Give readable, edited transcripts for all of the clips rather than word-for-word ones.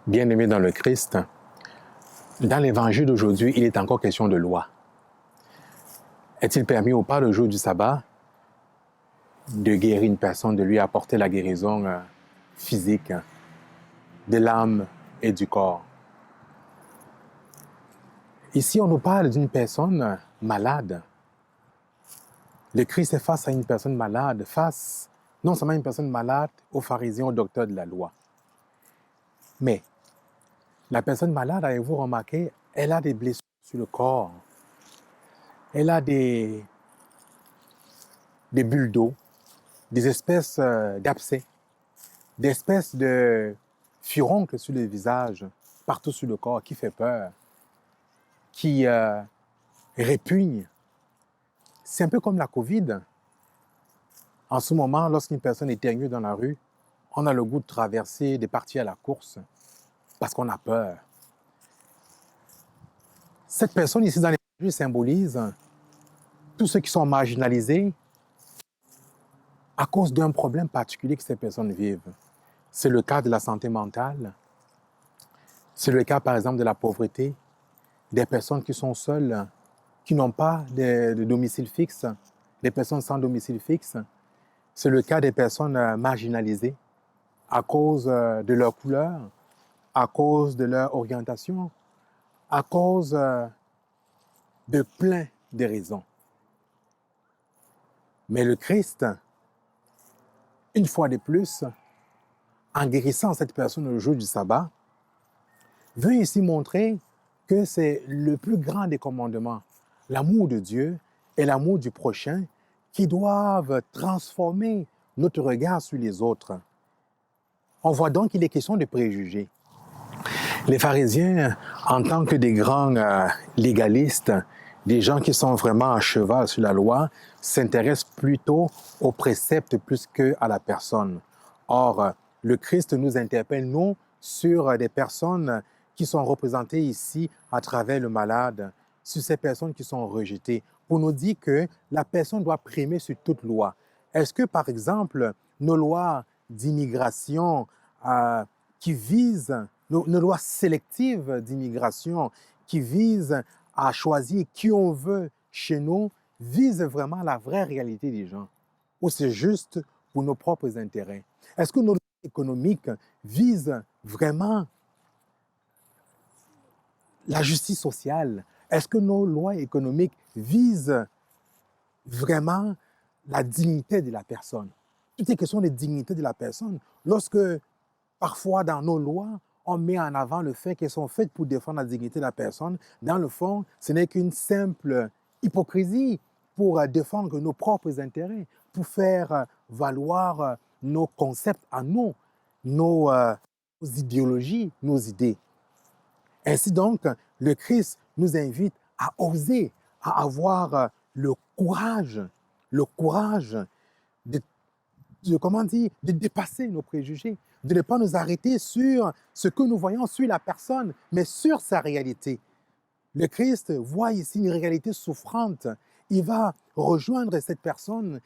Bien-aimés dans le Christ, dans l'évangile d'aujourd'hui, il est encore question de loi. Est-il permis ou pas le jour du sabbat de guérir une personne, de lui apporter la guérison physique de l'âme et du corps? Ici, on nous parle d'une personne malade. Le Christ est face à une personne malade, face non seulement à une personne malade, aux pharisiens, aux docteurs de la loi. Mais la personne malade, avez-vous remarqué, elle a des blessures sur le corps. Elle a des bulles d'eau, des espèces d'abcès, des espèces de furoncles sur le visage, partout sur le corps, qui fait peur, qui répugne. C'est un peu comme la COVID. En ce moment, lorsqu'une personne éternue dans la rue, on a le goût de traverser, de partir à la course, parce qu'on a peur. Cette personne ici dans l'évangile symbolise tous ceux qui sont marginalisés à cause d'un problème particulier que ces personnes vivent. C'est le cas de la santé mentale, c'est le cas par exemple de la pauvreté, des personnes qui sont seules, qui n'ont pas de domicile fixe, des personnes sans domicile fixe. C'est le cas des personnes marginalisées à cause de leur couleur, à cause de leur orientation, à cause de plein de raisons. Mais le Christ, une fois de plus, en guérissant cette personne le jour du sabbat, veut ici montrer que c'est le plus grand des commandements, l'amour de Dieu et l'amour du prochain, qui doivent transformer notre regard sur les autres. On voit donc qu'il est question de préjugés. Les pharisiens, en tant que des grands légalistes, des gens qui sont vraiment à cheval sur la loi, s'intéressent plutôt aux préceptes plus qu'à la personne. Or, le Christ nous interpelle, nous, sur des personnes qui sont représentées ici à travers le malade, sur ces personnes qui sont rejetées, pour nous dire que la personne doit primer sur toute loi. Est-ce que, par exemple, nos lois d'immigration qui visent, nos lois sélectives d'immigration qui visent à choisir qui on veut chez nous, visent vraiment la vraie réalité des gens? Ou c'est juste pour nos propres intérêts? Est-ce que nos lois économiques visent vraiment la justice sociale? Est-ce que nos lois économiques visent vraiment la dignité de la personne? Tout est question de dignité de la personne. Lorsque, parfois, dans nos lois, on met en avant le fait qu'elles sont faites pour défendre la dignité de la personne, dans le fond, ce n'est qu'une simple hypocrisie pour défendre nos propres intérêts, pour faire valoir nos concepts à nous, nos idéologies, nos idées. Ainsi donc, le Christ nous invite à oser, à avoir le courage de dépasser nos préjugés, de ne pas nous arrêter sur ce que nous voyons sur la personne, mais sur sa réalité. Le Christ voit ici une réalité souffrante. Il va rejoindre cette personne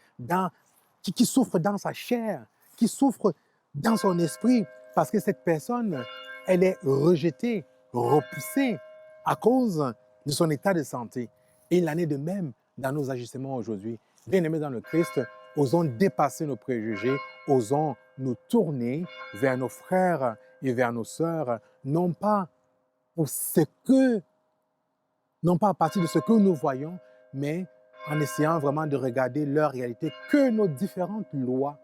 qui souffre dans sa chair, qui souffre dans son esprit, parce que cette personne, elle est rejetée, repoussée à cause de son état de santé. Et il en est de même dans nos agissements aujourd'hui. Bien-aimés dans le Christ, osons dépasser nos préjugés, osons nous tourner vers nos frères et vers nos sœurs, non pas à partir de ce que nous voyons, mais en essayant vraiment de regarder leur réalité, que nos différentes lois,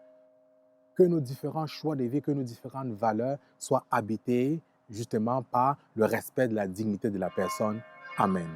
que nos différents choix de vie, que nos différentes valeurs soient habités justement par le respect de la dignité de la personne. Amen.